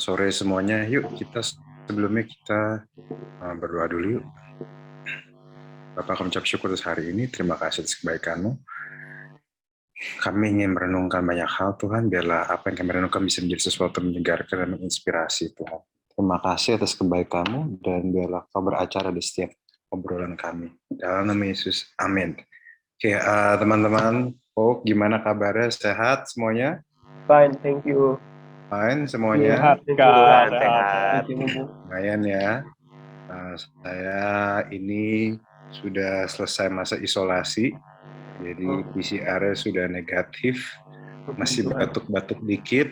sore semuanya. Yuk sebelumnya kita berdoa dulu yuk. Bapak, kami ucap syukur atas hari ini. Terima kasih atas kebaikan-Mu. Kami ingin merenungkan banyak hal, Tuhan. Biarlah apa yang kami renungkan bisa menjadi sesuatu yang menyegarkan dan menginspirasi, Tuhan. Terima kasih atas kebaikan-Mu, dan biarlah Kau beracara di setiap obrolan kami. Dalam nama Yesus, amin. Oke, teman-teman, gimana kabarnya? Sehat semuanya? Fine, thank you. Fine semuanya? Sehat, Kak. Sehat. Lumayan ya. Saya ini sudah selesai masa isolasi, jadi PCR-nya sudah negatif, masih batuk-batuk dikit.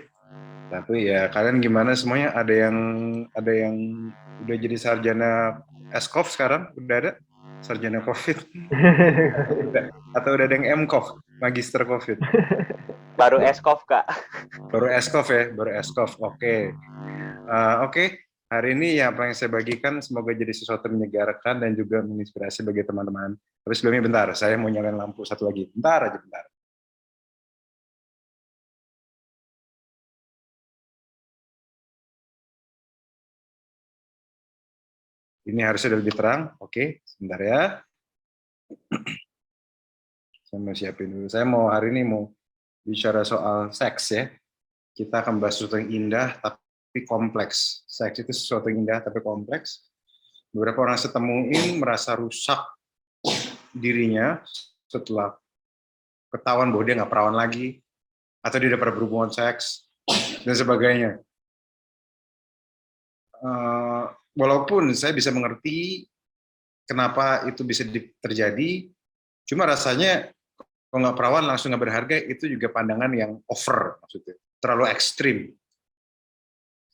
Tapi ya kalian gimana semuanya? Ada yang udah jadi sarjana SCOV sekarang? Udah ada sarjana COVID? Atau udah ada yang MCOV, magister COVID? Baru SCOV, Kak. Baru SCOV ya, baru SCOV. Oke. Hari ini apa yang saya bagikan semoga jadi sesuatu yang menyegarkan dan juga menginspirasi bagi teman-teman. Tapi sebelumnya bentar, saya mau nyalain lampu satu lagi. Bentar. Ini harusnya lebih terang. Oke, sebentar ya. Saya mau siapin dulu. Saya hari ini mau bicara soal seks ya. Kita akan bahas sesuatu yang indah tapi kompleks. Seks itu sesuatu yang indah tapi kompleks. Beberapa orang saya temuin merasa rusak dirinya setelah ketahuan bahwa dia nggak perawan lagi, atau dia udah pernah berhubungan seks, dan sebagainya. Walaupun saya bisa mengerti kenapa itu bisa terjadi, cuma rasanya kalau nggak perawan langsung nggak berharga, itu juga pandangan yang over, maksudnya terlalu ekstrim.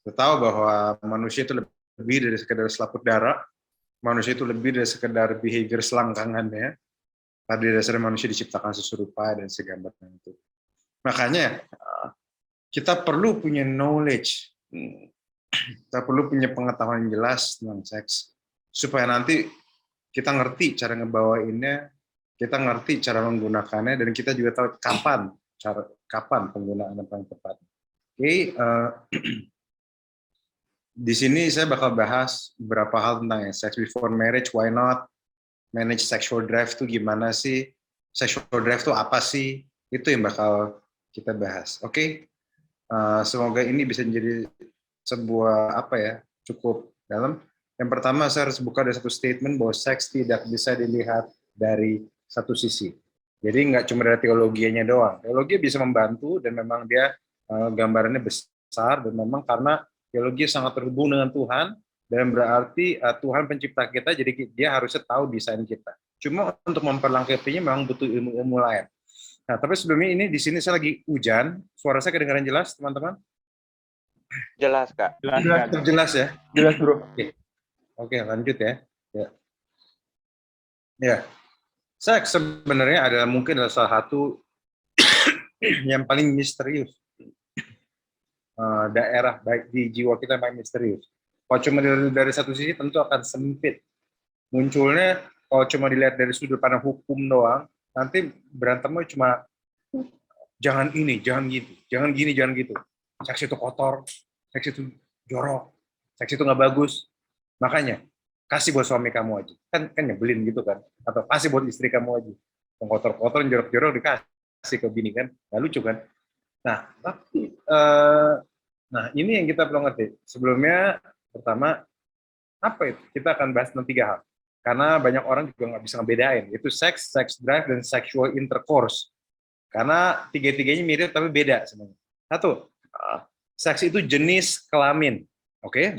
Kita tahu bahwa manusia itu lebih dari sekedar selaput darah, manusia itu lebih dari sekedar behavior selangkangannya. Pada dasarnya manusia diciptakan seserupa dan segambarnya itu. Makanya kita perlu punya knowledge, kita perlu punya pengetahuan yang jelas tentang seks, supaya nanti kita ngerti cara ngebawainnya, kita ngerti cara menggunakannya, dan kita juga tahu kapan penggunaan yang paling tepat. Oke, di sini saya bakal bahas beberapa hal tentang sex before marriage, why not, manage sexual drive itu gimana sih, sexual drive itu apa sih, itu yang bakal kita bahas. Oke, semoga ini bisa menjadi sebuah cukup dalam. Yang pertama, saya harus buka dari satu statement bahwa seks tidak bisa dilihat dari satu sisi. Jadi nggak cuma dari teologianya doang. Teologi bisa membantu dan memang dia gambarannya besar, dan memang karena teologi sangat terhubung dengan Tuhan, dan berarti Tuhan pencipta kita, jadi dia harusnya tahu desain kita. Cuma untuk memperlengkapinya memang butuh ilmu-ilmu lain. Nah, tapi sebelumnya ini di sini saya lagi hujan. Suara saya kedengaran jelas, teman-teman? Jelas, Kak. Jelas ya? Jelas, bro. Oke, lanjut ya. Ya. Seks sebenarnya mungkin adalah salah satu yang paling misterius. Daerah baik di jiwa kita yang paling misterius. Kalau cuma dari satu sisi tentu akan sempit. Munculnya kalau cuma dilihat dari sudut pandang hukum doang, nanti berantemnya cuma jangan ini, jangan gitu, jangan gini, jangan gitu. Seks itu kotor, seks itu jorok, seks itu nggak bagus. Makanya kasih buat suami kamu aja, kan nyebelin gitu kan, atau kasih buat istri kamu aja, yang kotor-kotor, yang jorok-jorok dikasih ke bini kan, nggak lucu kan. Nah, tapi ini yang kita perlu ngerti. Sebelumnya, pertama, apa itu? Kita akan bahas tentang 3 hal, karena banyak orang juga nggak bisa ngebedain, itu seks, sex drive, dan sexual intercourse. Karena 3-tiganya mirip tapi beda sebenarnya. Satu, seks itu jenis kelamin, oke?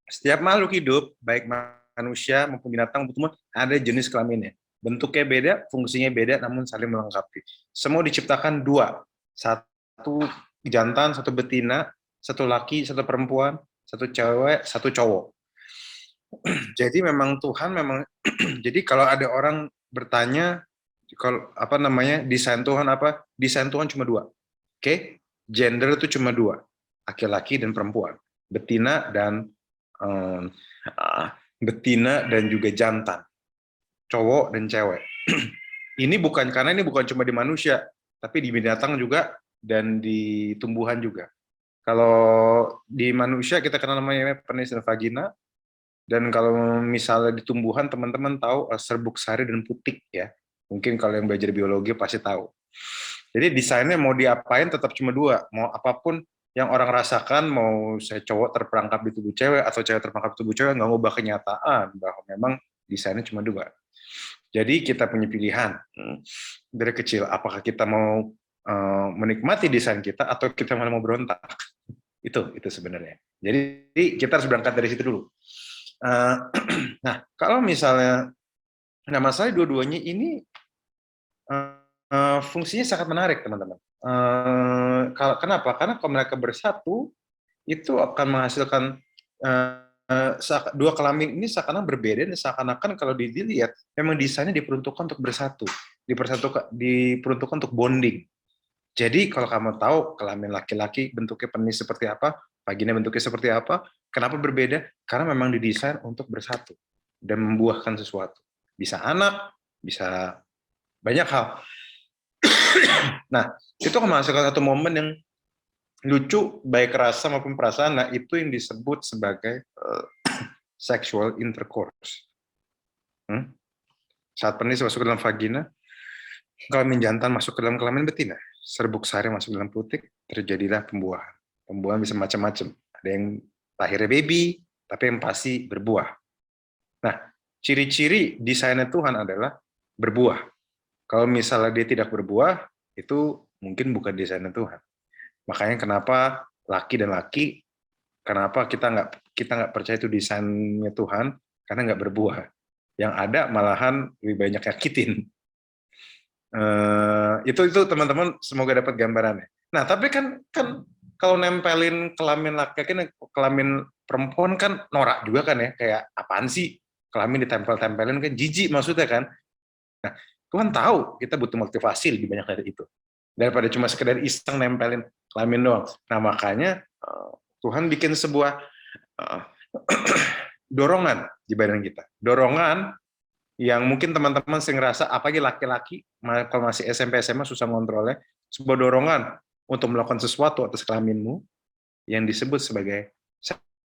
Setiap makhluk hidup, baik manusia maupun binatang, ada jenis kelaminnya. Bentuknya beda, fungsinya beda, namun saling melengkapi. Semua diciptakan 2, satu jantan, satu betina, satu laki, satu perempuan, satu cewek, satu cowok. Jadi memang Tuhan jadi kalau ada orang bertanya, kalau desain Tuhan apa? Desain Tuhan cuma 2. Oke? Gender itu cuma 2. Laki-laki dan perempuan. Betina dan juga jantan. Cowok dan cewek. Ini bukan cuma di manusia, tapi di binatang juga dan di tumbuhan juga. Kalau di manusia kita kenal namanya penis dan vagina. Dan kalau misalnya di tumbuhan, teman-teman tahu serbuk sari dan putik ya. Mungkin kalau yang belajar biologi pasti tahu. Jadi desainnya mau diapain tetap cuma dua. Mau apapun yang orang rasakan, mau saya cowok terperangkap di tubuh cewek atau cewek terperangkap di tubuh cewek, nggak ngubah kenyataan bahwa memang desainnya cuma dua. Jadi kita punya pilihan dari kecil. Apakah kita mau menikmati desain kita atau kita malah mau berontak? Itu sebenarnya. Jadi kita harus berangkat dari situ dulu. Nah, kalau misalnya, nah masalah dua-duanya ini fungsinya sangat menarik, teman-teman. Kenapa? Karena kalau mereka bersatu, itu akan menghasilkan dua kelamin ini seakan-akan berbeda, dan seakan-akan kalau dilihat, memang desainnya diperuntukkan untuk bersatu, diperuntukkan untuk bonding. Jadi kalau kamu tahu kelamin laki-laki bentuknya penis seperti apa, vagina bentuknya seperti apa, kenapa berbeda? Karena memang didesain untuk bersatu dan membuahkan sesuatu. Bisa anak, bisa banyak hal. Nah, itu akan menghasilkan satu momen yang lucu, baik rasa maupun perasaan. Nah, itu yang disebut sebagai sexual intercourse. Saat penis masuk ke dalam vagina, kelamin jantan masuk ke dalam kelamin betina, serbuk sari masuk ke dalam putik, terjadilah pembuahan. Pembuahan bisa macam-macam. Ada yang lahirnya baby, tapi yang pasti berbuah. Nah, ciri-ciri desainnya Tuhan adalah berbuah. Kalau misalnya dia tidak berbuah, itu mungkin bukan desainnya Tuhan. Makanya kenapa laki dan laki, kenapa kita nggak percaya itu desainnya Tuhan, karena nggak berbuah. Yang ada malahan lebih banyak nyakitin. Itu teman-teman semoga dapat gambarannya. Nah, tapi kan kalau nempelin kelamin laki-laki, kelamin perempuan kan norak juga kan ya, kayak apaan sih kelamin ditempel-tempelin, kan jijik maksudnya kan. Nah, Tuhan tahu kita butuh motivasi lebih banyak dari itu, daripada cuma sekedar iseng nempelin kelamin doang. Nah, makanya Tuhan bikin sebuah dorongan di badan kita, dorongan yang mungkin teman-teman sering ngerasa, apalagi laki-laki, kalau masih SMP SMA susah ngontrolnya, sebuah dorongan untuk melakukan sesuatu atas kelaminmu yang disebut sebagai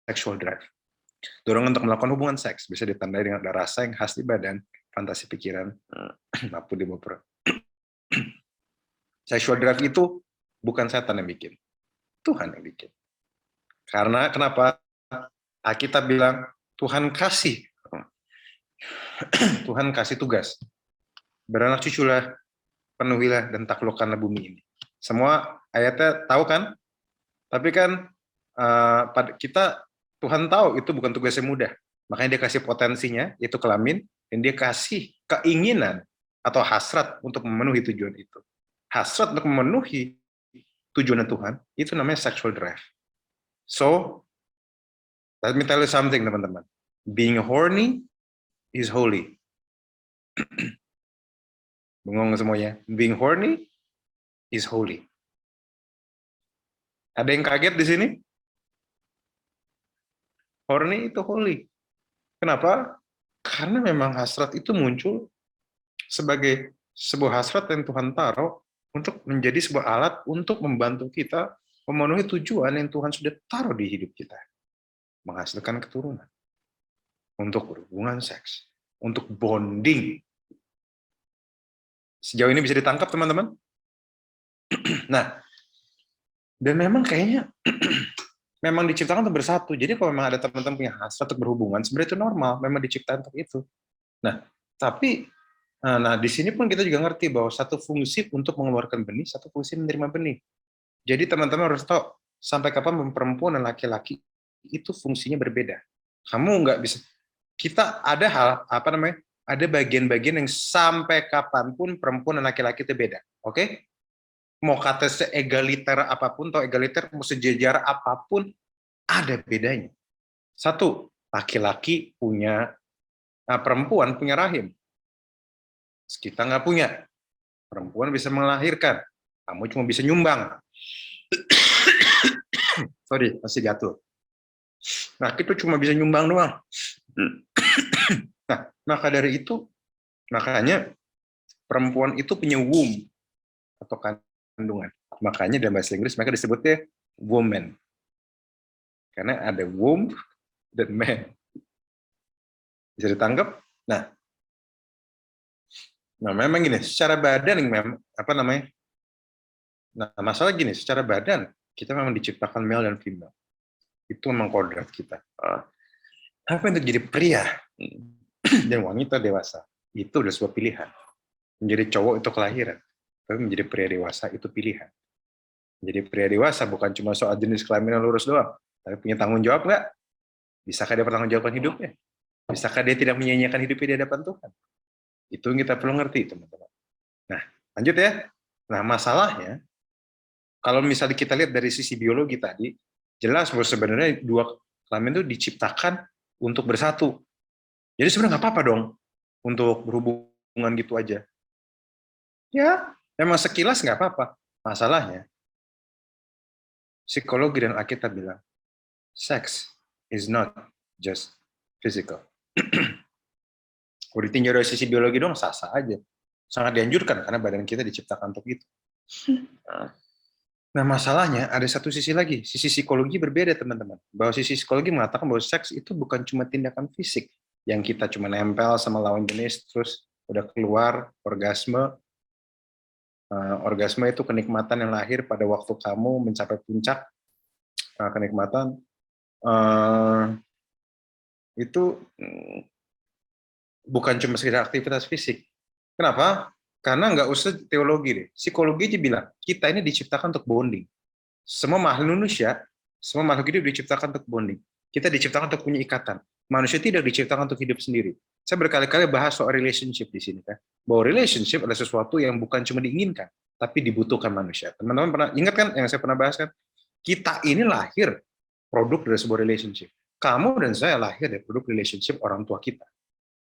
sexual drive. Dorongan untuk melakukan hubungan seks bisa ditandai dengan ada rasa yang khas di badan, fantasi pikiran, maupun di bawah. Sexual drive itu bukan setan yang bikin, Tuhan yang bikin. Karena kenapa? Alkitab bilang Tuhan kasih tugas. Beranak cuculah, penuhilah dan taklukkanlah bumi ini. Semua ayatnya tahu kan? Tapi kan kita, Tuhan tahu itu bukan tugas yang mudah. Makanya dia kasih potensinya, itu kelamin, dan dia kasih keinginan atau hasrat untuk memenuhi tujuan itu. Hasrat untuk memenuhi tujuan Tuhan, itu namanya sexual drive. So, let me tell you something, teman-teman. Being horny is holy. Bengong semuanya. Being horny is holy. Ada yang kaget di sini? Horny itu holy. Kenapa? Karena memang hasrat itu muncul sebagai sebuah hasrat yang Tuhan taruh untuk menjadi sebuah alat untuk membantu kita memenuhi tujuan yang Tuhan sudah taruh di hidup kita. Menghasilkan keturunan. Untuk berhubungan seks. Untuk bonding. Sejauh ini bisa ditangkap, teman-teman? Nah, dan memang kayaknya memang diciptakan untuk bersatu. Jadi kalau memang ada teman-teman punya hasrat untuk berhubungan, sebenarnya itu normal, memang diciptakan untuk itu. Nah, tapi di sini pun kita juga ngerti bahwa satu fungsi untuk mengeluarkan benih, satu fungsi menerima benih. Jadi teman-teman harus tahu sampai kapan perempuan dan laki-laki itu fungsinya berbeda. Kamu nggak bisa. Kita ada hal ada bagian-bagian yang sampai kapanpun perempuan dan laki-laki itu beda. Oke? Mau kata seegaliter apapun, atau egaliter, mau sejajar apapun, ada bedanya. Satu, laki-laki punya, perempuan punya rahim. Kita nggak punya. Perempuan bisa melahirkan, kamu cuma bisa nyumbang. Sorry, masih gatul. Nah, kita cuma bisa nyumbang doang. Nah, maka dari itu, makanya perempuan itu punya womb, atau kandungan. Makanya dalam bahasa Inggris mereka disebutnya woman. Karena ada womb dan man. Bisa ditangkap? Nah, memang gini, secara badan apa namanya? Nah, masalah gini, secara badan kita memang diciptakan male dan female. Itu memang kodrat kita. Apa untuk jadi pria dan wanita dewasa? Itu udah sebuah pilihan. Menjadi cowok itu kelahiran, tapi menjadi pria dewasa itu pilihan. Menjadi pria dewasa bukan cuma soal jenis kelamin yang lurus doang, tapi punya tanggung jawab nggak? Bisakah dia bertanggung jawabkan hidupnya? Bisakah dia tidak menyia-nyiakan hidupnya di hadapan Tuhan? Itu yang kita perlu ngerti, teman-teman. Nah, lanjut ya. Nah, masalahnya, kalau misalnya kita lihat dari sisi biologi tadi, jelas bahwa sebenarnya dua kelamin itu diciptakan untuk bersatu. Jadi sebenarnya nggak apa-apa dong untuk berhubungan gitu aja. Ya, memang sekilas nggak apa-apa. Masalahnya, psikologi dan Alkitab bilang, sex is not just physical. Kalau ditinjau dari sisi biologi dong, sah-sah aja. Sangat dianjurkan, karena badan kita diciptakan untuk itu. Nah, masalahnya ada satu sisi lagi. Sisi psikologi berbeda, teman-teman. Bahwa sisi psikologi mengatakan bahwa seks itu bukan cuma tindakan fisik, yang kita cuma nempel sama lawan jenis, terus udah keluar, orgasme. Orgasme itu kenikmatan yang lahir pada waktu kamu mencapai puncak kenikmatan. Itu bukan cuma sekedar aktivitas fisik. Kenapa? Karena nggak usah teologi deh. Psikologi aja bilang, kita ini diciptakan untuk bonding. Semua makhluk manusia, semua makhluk hidup diciptakan untuk bonding. Kita diciptakan untuk punya ikatan. Manusia tidak diciptakan untuk hidup sendiri. Saya berkali-kali bahas soal relationship di sini, kan. Bahwa relationship adalah sesuatu yang bukan cuma diinginkan, tapi dibutuhkan manusia. Teman-teman pernah ingat kan yang saya pernah bahas kan? Kita ini lahir produk dari sebuah relationship. Kamu dan saya lahir dari produk relationship orang tua kita.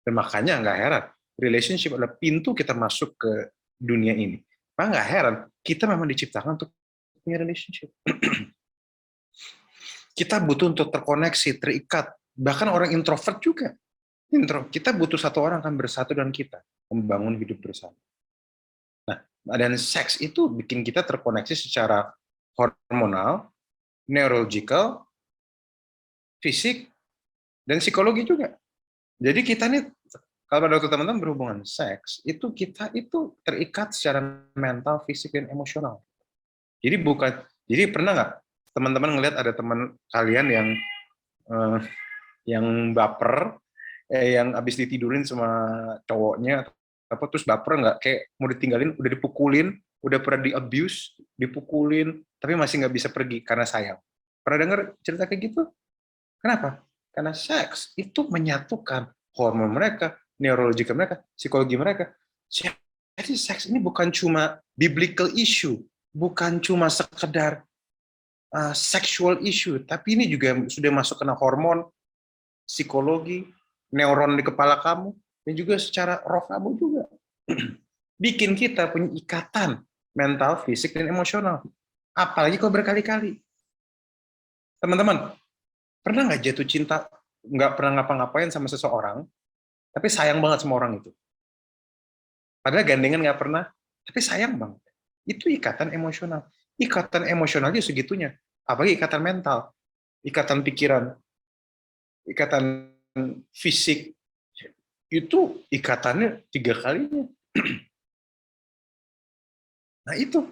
Dan makanya nggak heran, relationship adalah pintu kita masuk ke dunia ini. Maka nggak heran, kita memang diciptakan untuk punya relationship. Kita butuh untuk terkoneksi, terikat. Bahkan orang introvert juga. Kita butuh satu orang akan bersatu dengan kita, membangun hidup bersama. Nah, dan seks itu bikin kita terkoneksi secara hormonal, neurological, fisik, dan psikologi juga. Jadi kita nih, kalau pada waktu teman-teman berhubungan seks, itu kita itu terikat secara mental, fisik, dan emosional. Jadi pernah nggak teman-teman ngelihat ada teman kalian yang baper, yang habis ditidurin sama cowoknya, apa terus baper nggak, kayak mau ditinggalin, udah dipukulin, udah pernah di-abuse, dipukulin, tapi masih nggak bisa pergi karena sayang. Pernah dengar cerita kayak gitu? Kenapa? Karena seks itu menyatukan hormon mereka, neurologi mereka, psikologi mereka. Jadi seks ini bukan cuma biblical issue, bukan cuma sekedar sexual issue, tapi ini juga sudah masuk kena hormon, psikologi, neuron di kepala kamu, dan juga secara roh kamu juga. Bikin kita punya ikatan mental, fisik, dan emosional. Apalagi kalau berkali-kali. Teman-teman, pernah nggak jatuh cinta, nggak pernah ngapa-ngapain sama seseorang, tapi sayang banget sama orang itu? Padahal gandengan nggak pernah, tapi sayang banget. Itu ikatan emosional. Ikatan emosionalnya segitunya. Apalagi ikatan mental, ikatan pikiran, ikatan fisik, itu ikatannya 3 kalinya. Nah itu.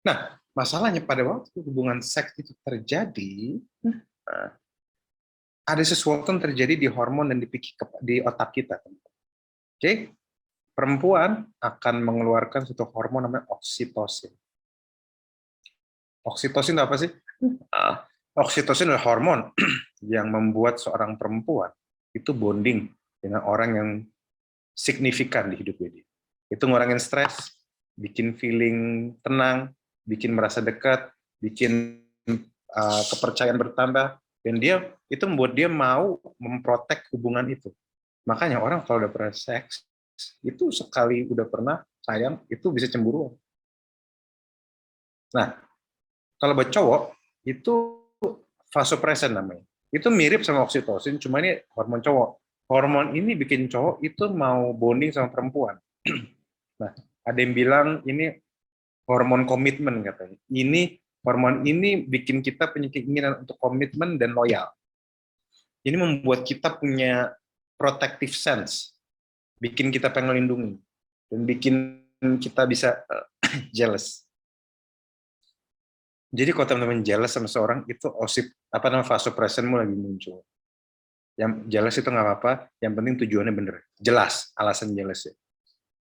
Nah, masalahnya pada waktu hubungan seks itu terjadi, ada sesuatu yang terjadi di hormon dan di otak kita. Oke? Perempuan akan mengeluarkan suatu hormon namanya oksitosin. Oksitosin itu apa sih? Oksitosin adalah hormon yang membuat seorang perempuan itu bonding dengan orang yang signifikan di hidupnya dia. Itu ngurangin stres, bikin feeling tenang, bikin merasa dekat, bikin kepercayaan bertambah, dan dia itu membuat dia mau memprotek hubungan itu. Makanya orang kalau udah pernah seks, itu sekali udah pernah sayang, itu bisa cemburu. Nah, kalau buat cowok, itu vasopressin namanya. Itu mirip sama oksitosin, cuma ini hormon cowok. Hormon ini bikin cowok itu mau bonding sama perempuan. Nah, ada yang bilang ini hormon komitmen katanya. Hormon ini bikin kita punya keinginan untuk komitmen dan loyal. Ini membuat kita punya protective sense, bikin kita pengen melindungi, dan bikin kita bisa jealous. Jadi kalau teman-teman jealous sama seorang, itu vasopressenmu lagi muncul. Yang jealous itu nggak apa-apa, yang penting tujuannya bener. Jelas alasan jealousnya.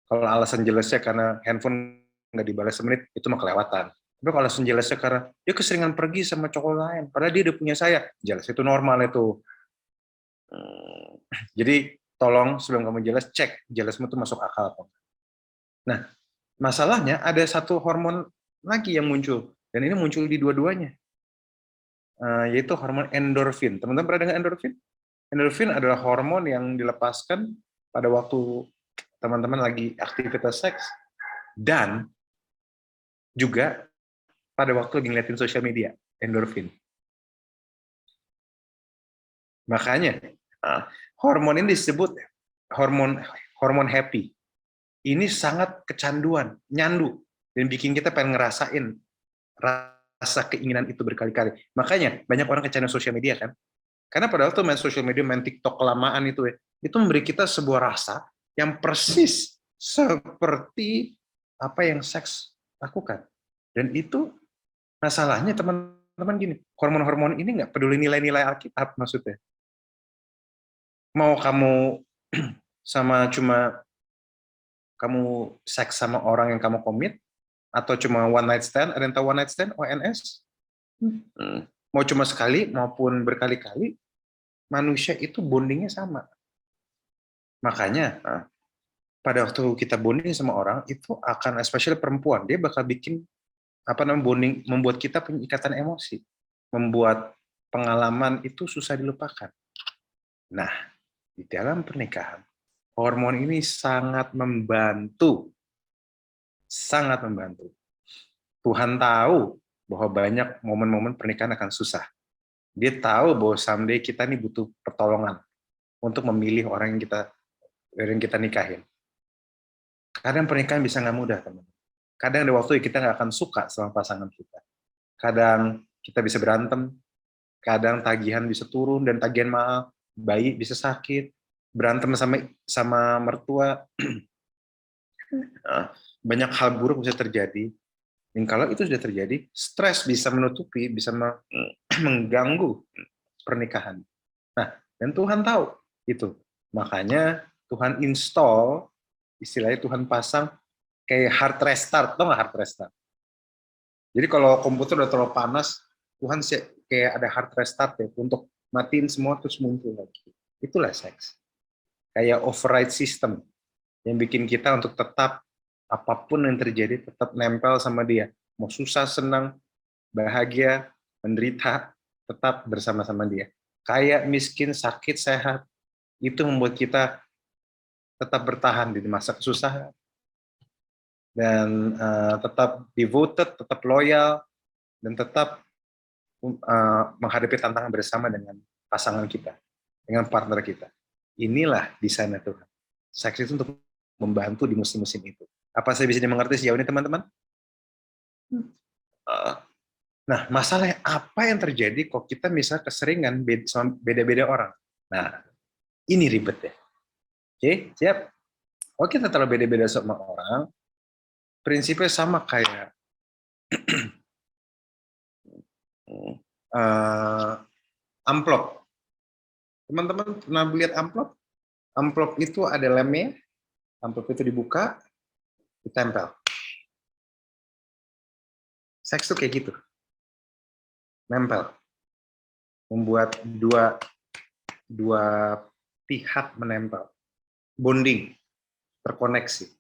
Kalau alasan jealousnya karena handphone nggak dibalas semenit, itu mah kelewatan. Tapi kalau alasan jealousnya karena dia keseringan pergi sama cowok lain, padahal dia udah punya saya, jealous itu normal itu. Jadi tolong sebelum kamu jealous, cek jealousmu itu masuk akal apa enggak. Nah, masalahnya ada satu hormon lagi yang muncul, dan ini muncul di dua-duanya, yaitu hormon endorfin. Teman-teman pernah dengar endorfin? Endorfin adalah hormon yang dilepaskan pada waktu teman-teman lagi aktivitas seks, dan juga pada waktu lagi ngeliatin sosial media, endorfin. Makanya hormon ini disebut hormon happy. Ini sangat kecanduan, nyandu, dan bikin kita pengen ngerasain rasa keinginan itu berkali-kali. Makanya banyak orang kecanduan sosial media kan? Karena padahal tuh main sosial media, main TikTok kelamaan itu memberi kita sebuah rasa yang persis seperti apa yang seks lakukan. Dan itu masalahnya teman-teman gini, hormon-hormon ini nggak peduli nilai-nilai Alkitab maksudnya. Mau kamu cuma kamu seks sama orang yang kamu komit, atau cuma one night stand, ada yang tahu one night stand, ONS? Mau cuma sekali maupun berkali-kali, manusia itu bondingnya sama. Makanya pada waktu kita bonding sama orang, itu akan, especially perempuan, dia bakal bikin bonding, membuat kita punya ikatan emosi, membuat pengalaman itu susah dilupakan. Nah, di dalam pernikahan, hormon ini sangat membantu. Sangat membantu. Tuhan tahu bahwa banyak momen-momen pernikahan akan susah. Dia tahu bahwa someday kita ini butuh pertolongan untuk memilih orang yang kita nikahin. Kadang pernikahan bisa nggak mudah, teman. Kadang ada waktu kita nggak akan suka sama pasangan kita. Kadang kita bisa berantem, kadang tagihan bisa turun dan tagihan mahal, bayi bisa sakit, berantem sama mertua, banyak hal buruk bisa terjadi. Dan kalau itu sudah terjadi, stres bisa menutupi, bisa mengganggu pernikahan. Nah, dan Tuhan tahu itu. Makanya Tuhan install, istilahnya Tuhan pasang kayak hard restart, tau nggak hard restart? Jadi kalau komputer udah terlalu panas, Tuhan kayak ada hard restart ya, untuk matiin semua terus muncul lagi. Itulah seks. Kayak override system yang bikin kita untuk tetap apapun yang terjadi tetap nempel sama dia. Mau susah, senang, bahagia, menderita, tetap bersama-sama dia. Kaya, miskin, sakit, sehat, itu membuat kita tetap bertahan di masa kesusahan. Dan tetap devoted, tetap loyal, dan tetap menghadapi tantangan bersama dengan pasangan kita, dengan partner kita. Inilah desainnya Tuhan. Seks itu untuk membantu di musim-musim itu. Apa saya bisa dimengerti sejauh ini, teman-teman? Nah, masalahnya apa yang terjadi kalau kita misalnya keseringan beda-beda orang? Nah, ini ribet ya. Oke, siap? Kalau kita terlalu beda-beda sama orang, prinsipnya sama kayak amplop. Teman-teman pernah lihat amplop? Amplop itu ada lemnya, amplop itu dibuka, ditempel. Seks tuh kayak gitu. Nempel. Membuat dua pihak menempel. Bonding. Terkoneksi.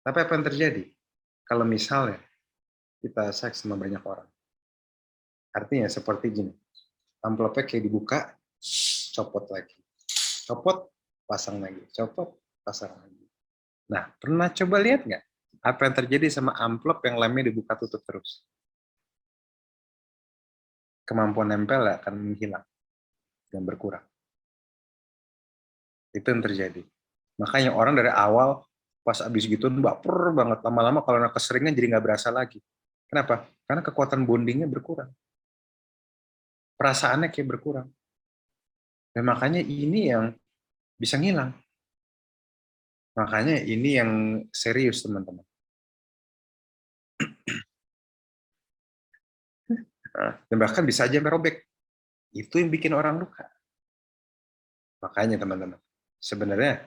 Tapi apa yang terjadi? Kalau misalnya kita seks sama banyak orang. Artinya seperti gini. Amplopnya kayak dibuka, copot lagi. Copot, pasang lagi. Copot, pasang lagi. Nah, pernah coba lihat nggak? Apa yang terjadi sama amplop yang lemnya dibuka tutup terus? Kemampuan nempel akan menghilang dan berkurang. Itu yang terjadi. Makanya orang dari awal pas abis gitu baper banget, lama-lama kalau keseringan jadi nggak berasa lagi. Kenapa? Karena kekuatan bondingnya berkurang. Perasaannya kayak berkurang. Dan makanya ini yang bisa ngilang. Makanya ini yang serius, teman-teman. Dan bahkan bisa aja merobek. Itu yang bikin orang luka. Makanya, teman-teman, sebenarnya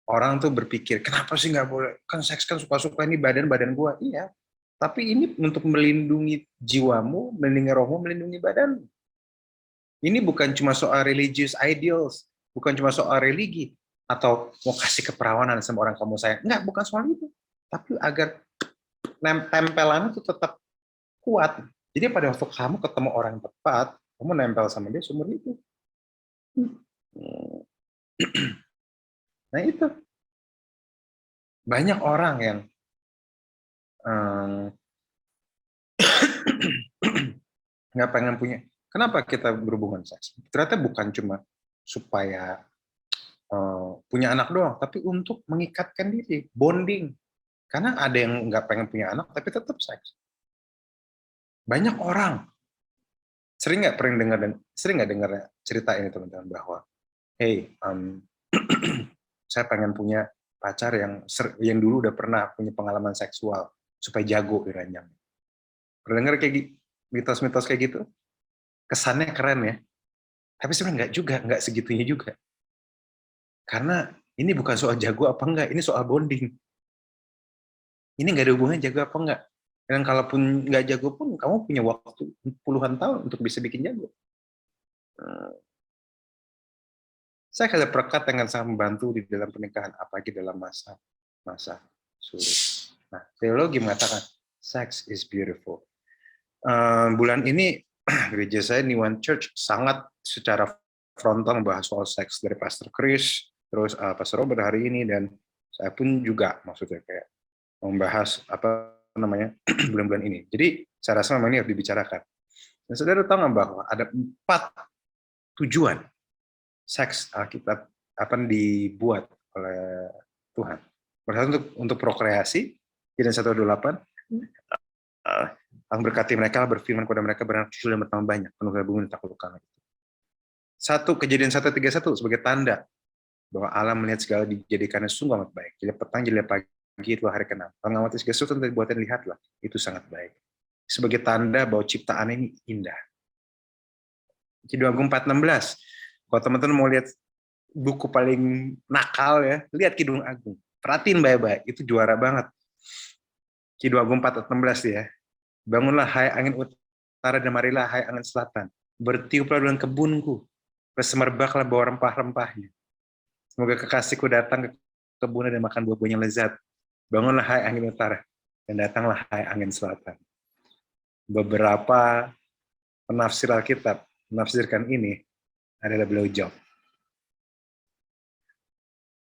orang tuh berpikir, kenapa sih nggak boleh? Kan seks kan suka-suka, ini badan-badan gua. Iya, tapi ini untuk melindungi jiwamu, melindungi rohmu, melindungi badan. Ini bukan cuma soal religious ideals, bukan cuma soal religi, atau mau kasih keperawanan sama orang kamu sayang. Enggak, bukan soal itu. Tapi agar tempelan itu tetap kuat. Jadi pada waktu kamu ketemu orang yang tepat, kamu nempel sama dia seumur hidup. Nah itu. Banyak orang yang nggak pengen punya. Kenapa kita berhubungan seks? Ternyata bukan cuma supaya punya anak doang, tapi untuk mengikatkan diri, bonding. Karena ada yang nggak pengen punya anak, tapi tetap seks. Banyak orang sering nggak dengar cerita ini, teman-teman, bahwa hey, saya pengen punya pacar yang dulu udah pernah punya pengalaman seksual supaya jago di ranjang. Pernah dengar kayak mitos-mitos kayak gitu? Kesannya keren ya, tapi sebenarnya nggak segitunya juga. Karena ini bukan soal jago apa enggak, ini soal bonding. Ini nggak ada hubungannya jago apa enggak. Dan kalaupun nggak jago pun, kamu punya waktu puluhan tahun untuk bisa bikin jago. Saya kali perekat dengan sangat membantu di dalam pernikahan, apalagi dalam masa sulit. Nah, teologi mengatakan, sex is beautiful. Bulan ini, gereja saya, New One Church, sangat secara frontal membahas soal seks dari Pastor Chris, terus Pastor Robert hari ini, dan saya pun juga, maksudnya kayak membahas bulan-bulan ini. Jadi saya rasa memang ini harus dibicarakan. Dan saudara tahu nggak bahwa ada 4 tujuan seks Alkitab dibuat oleh Tuhan. Pertama untuk prokreasi, Kejadian 1:28, berkati mereka, berfirman kepada mereka, beranak cucu dan bertambah banyak, penuhlah bumi dan taklukkanlah. 1 Kejadian 1:31 sebagai tanda bahwa Allah melihat segala dijadikannya sungguh amat baik. Jadi petang, jadi pagi, itulah hari ke-6. Kalau ngamati segala sesuatu yang dibuatnya, lihatlah, itu sangat baik. Sebagai tanda bahwa ciptaan ini indah. Kidung Agung 4:16. Kalau teman-teman mau lihat buku paling nakal ya, lihat Kidung Agung. Perhatiin baik-baik, itu juara banget. Kidung Agung 4:16 ya. Bangunlah hai angin utara dan marilah hai angin selatan. Bertiuplah dengan kebunku, bersemerbaklah bawa rempah-rempahnya. Semoga kekasihku datang ke kebunnya dan makan buah-buahnya lezat. Bangunlah hai angin utara dan datanglah hai angin selatan. Beberapa penafsir Alkitab menafsirkan ini adalah blowjob.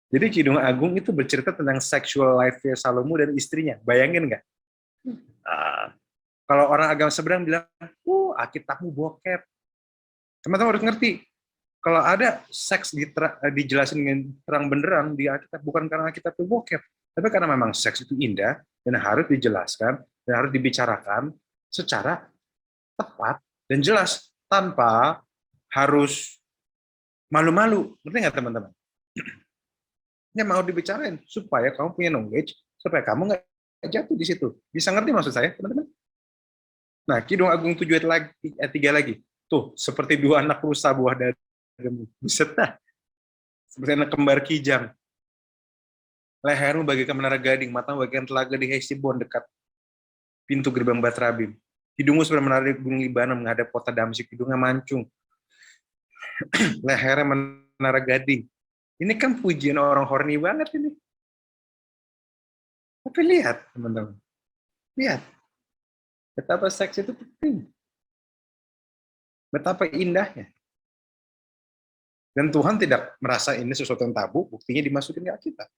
Jadi Kidung Agung itu bercerita tentang sexual life-nya Salomo dan istrinya. Bayangin nggak? Kalau orang agama seberang bilang, Alkitabmu bokep. Teman-teman harus ngerti, kalau ada seks dijelasin dengan terang benderang di Alkitab, bukan karena Alkitab itu bokep, tapi karena memang seks itu indah dan harus dijelaskan dan harus dibicarakan secara tepat dan jelas tanpa harus malu-malu. Ngerti nggak, teman-teman? Ini mau dibicarain supaya kamu punya knowledge, supaya kamu nggak jatuh di situ. Bisa ngerti maksud saya, teman-teman? Nah, Kidung Agung 7 ayat 3 lagi. Tuh, seperti 2 anak rusa buah dadamu. Buset dah. Seperti anak kembar kijang. Lehermu bagaikan menara gading, matamu bagaikan telaga di Hesibon dekat pintu gerbang Batrabim. Hidungmu seperti menara gunung Libanon menghadap kota Damsyik, hidungnya mancung. Lehernya menara gading. Ini kan pujian orang horny banget ini. Tapi lihat, teman-teman. Lihat. Betapa seks itu penting. Betapa indahnya. Dan Tuhan tidak merasa ini sesuatu yang tabu, buktinya dimasukin ke Alkitab.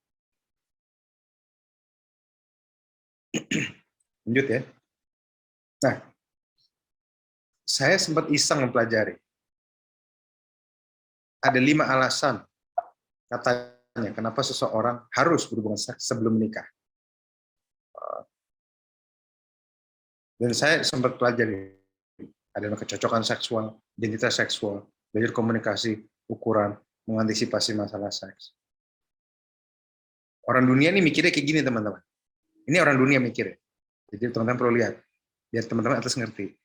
Lanjut ya. Nah, saya sempat iseng mempelajari. Ada 5 alasan katanya kenapa seseorang harus berhubungan seks sebelum menikah. Dan saya sempat pelajari ada kecocokan seksual, identitas seksual, belajar komunikasi, ukuran, mengantisipasi masalah seks. Orang dunia ini mikirnya kayak gini, teman-teman. Ini orang dunia mikirnya. Jadi teman-teman perlu lihat, biar teman-teman atas ngerti.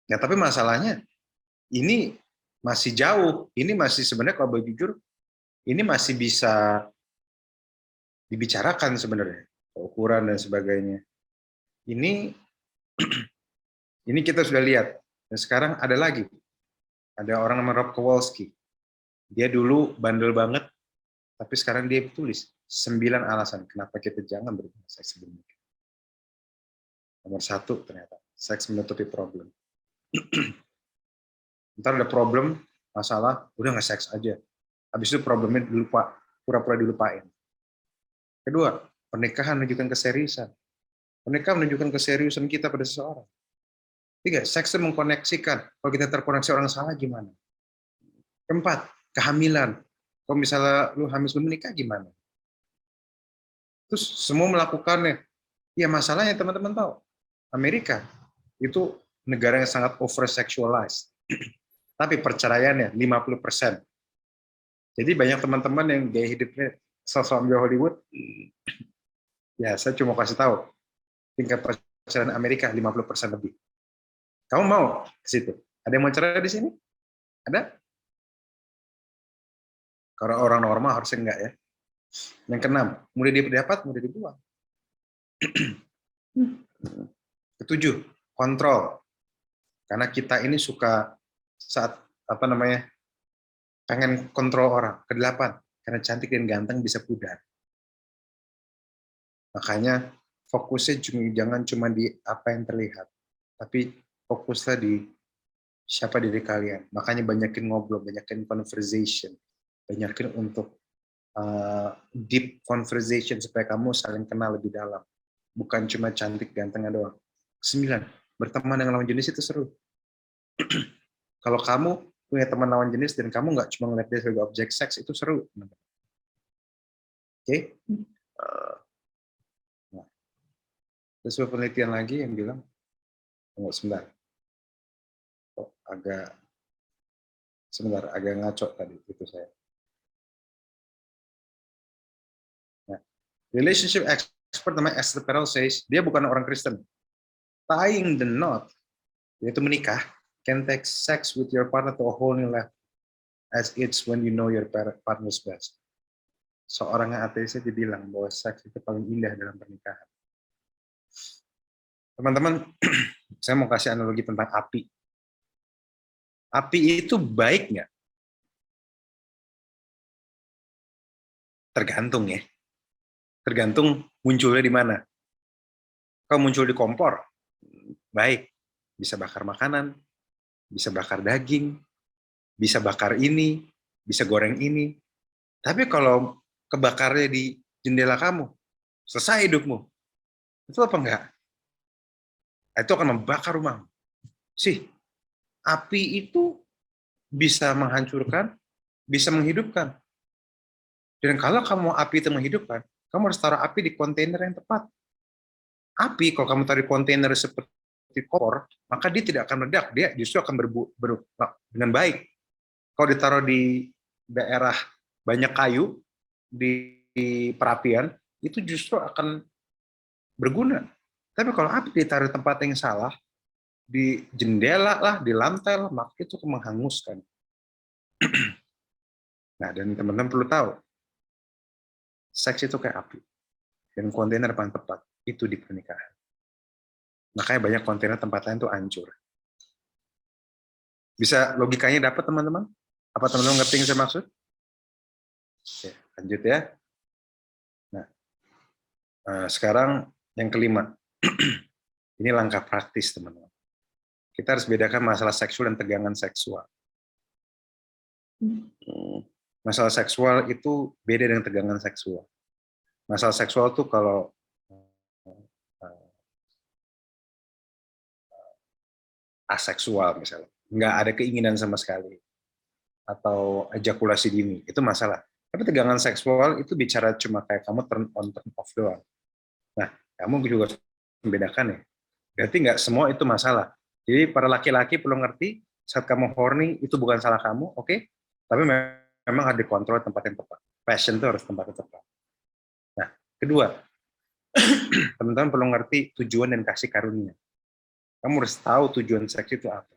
Nah, tapi masalahnya ini masih jauh. Ini masih sebenarnya kalau boleh jujur, ini masih bisa dibicarakan sebenarnya, ukuran dan sebagainya. Ini kita sudah lihat. Dan sekarang ada lagi. Ada orang namanya Rob Kowalski. Dia dulu bandel banget, tapi sekarang dia tulis 9 alasan kenapa kita jangan berhubungan seks sebelum menikah. Nomor 1 ternyata, seks menutupi problem. Ntar ada problem, masalah, udah nggak seks aja. Habis itu problemnya dilupa, pura-pura dilupain. Kedua, pernikahan menunjukkan keseriusan. Pernikahan menunjukkan keseriusan kita pada seseorang. 3, seks itu mengkoneksikan. Kalau kita terkoneksi orang salah gimana? 4, kehamilan. Kalau misalnya lu hamil sebelum menikah gimana? Terus semua melakukannya. Ya masalahnya teman-teman tahu, Amerika itu negara yang sangat over sexualized. Tapi perceraiannya 50%. Jadi banyak teman-teman yang gaya hidupnya sosok di Hollywood. Ya, saya cuma kasih tahu. Tingkat perceraian Amerika 50% lebih. Kamu mau ke situ? Ada yang mau cerai di sini? Ada? Kalau orang normal harusnya enggak ya. Yang keenam, mudah didapat, mudah dibuang. Ketujuh, kontrol. Karena kita ini suka saat pengen kontrol orang. Kedelapan, karena cantik dan ganteng bisa pudar. Makanya fokusnya jangan cuma di apa yang terlihat, tapi fokuslah di siapa diri kalian. Makanya banyakin ngobrol, banyakin conversation, banyakin untuk deep conversation supaya kamu saling kenal lebih dalam. Bukan cuma cantik gantengnya doang. 9, berteman dengan lawan jenis itu seru. Kalau kamu punya teman lawan jenis dan kamu nggak cuma ngeliat dia sebagai objek seks, itu seru. Oke? Nah, ada sebuah penelitian lagi yang bilang, sebentar, agak ngaco tadi itu saya. Nah, relationship expert namanya Esther Perel says, dia bukan orang Kristen. Tying the knot, yaitu menikah, can take sex with your partner to a whole new level, as it's when you know your partner's best. Seorang yang ateisnya dibilang bahwa seks itu paling indah dalam pernikahan. Teman-teman, saya mau kasih analogi tentang api. Api itu baik nggak? Tergantung ya. Tergantung munculnya di mana. Kalau muncul di kompor, baik. Bisa bakar makanan, bisa bakar daging, bisa bakar ini, bisa goreng ini. Tapi kalau kebakarnya di jendela kamu, selesai hidupmu. Itu apa enggak? Itu akan membakar rumah. Api itu bisa menghancurkan, bisa menghidupkan. Dan kalau kamu api itu menghidupkan, kamu harus taruh api di kontainer yang tepat. Api, kalau kamu taruh di kontainer seperti kompor, maka dia tidak akan meledak, dia justru akan berbuat dengan baik. Kalau ditaruh di daerah banyak kayu, di perapian, itu justru akan berguna. Tapi kalau api ditaruh di tempat yang salah, di jendela lah, di lantai lah, maka itu akan menghanguskan. Nah, dan teman-teman perlu tahu, seks itu kayak api. Dan kontainer paling tepat, itu di pernikahan. Makanya banyak kontainer tempat lain itu hancur. Bisa logikanya dapat teman-teman? Apa teman-teman ngerti yang saya maksud? Oke, lanjut ya. Nah, sekarang yang kelima. Ini langkah praktis teman-teman. Kita harus bedakan masalah seksual dan tegangan seksual. Masalah seksual itu beda dengan tegangan seksual. Masalah seksual tuh kalau aseksual misalnya, nggak ada keinginan sama sekali, atau ejakulasi dini, itu masalah. Tapi tegangan seksual itu bicara cuma kayak kamu turn on, turn off doang. Nah, kamu juga harus membedakan ya. Berarti nggak semua itu masalah. Jadi para laki-laki perlu ngerti, saat kamu horny itu bukan salah kamu, oke? Tapi memang ada kontrol tempat yang tepat. Passion itu harus tempat yang tepat. Nah, kedua, teman-teman perlu ngerti tujuan dan kasih karunia. Kamu harus tahu tujuan seks itu apa.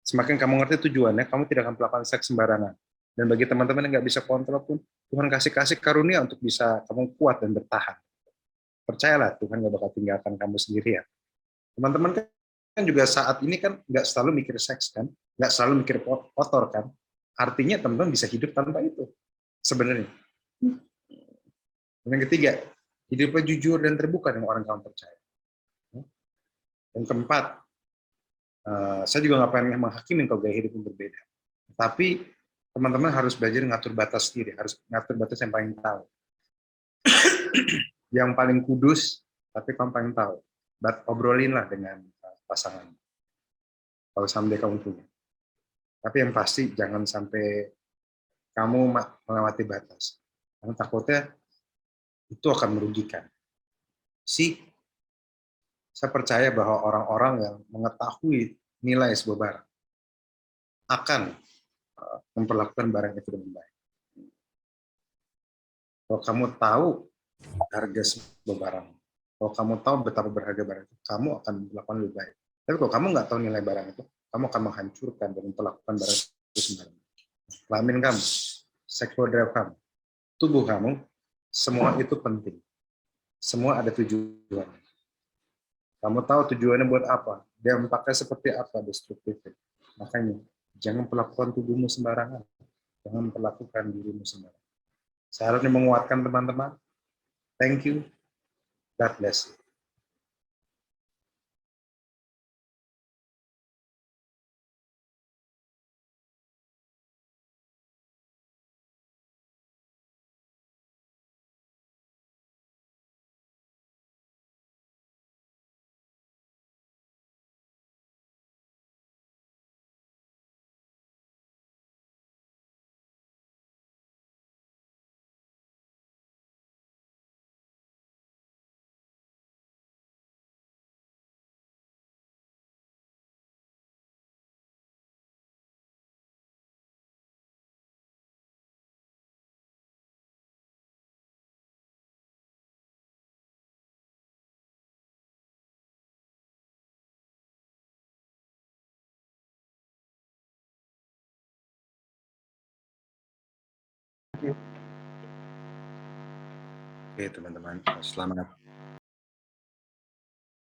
Semakin kamu ngerti tujuannya, kamu tidak akan melakukan seks sembarangan. Dan bagi teman-teman yang nggak bisa kontrol pun, Tuhan kasih karunia untuk bisa kamu kuat dan bertahan. Percayalah, Tuhan nggak bakal tinggalkan kamu sendirian. Teman-teman kan juga saat ini kan nggak selalu mikir seks kan, nggak selalu mikir kotor kan. Artinya teman-teman bisa hidup tanpa itu sebenarnya. Dan yang ketiga, hidupnya jujur dan terbuka dengan orang kamu percaya. Yang keempat, saya juga nggak pengen menghakimin kalau gaya hidup yang berbeda. Tapi teman-teman harus belajar ngatur batas sendiri, harus ngatur batas yang paling tahu. Yang paling kudus, tapi kamu paling tahu. Obrolinlah dengan pasangan. Kalau someday kamu punya. Tapi yang pasti jangan sampai kamu melewati batas. Karena takutnya itu akan merugikan. Saya percaya bahwa orang-orang yang mengetahui nilai sebuah barang akan memperlakukan barang itu dengan baik. Kalau kamu tahu harga sebuah barang, kalau kamu tahu betapa berharga barang itu, kamu akan melakukan lebih baik. Tapi kalau kamu nggak tahu nilai barang itu, kamu akan menghancurkan dan memperlakukan barang itu sembarangan. Kelamin kamu, sexual drive kamu, tubuh kamu, semua itu penting. Semua ada tujuan. Kamu tahu tujuannya buat apa, dampaknya seperti apa, destruktifnya. Makanya, jangan perlakukan tubuhmu sembarangan. Jangan perlakukan dirimu sembarangan. Saya harus menguatkan teman-teman. Thank you. God bless you. Oke, teman-teman. Selamat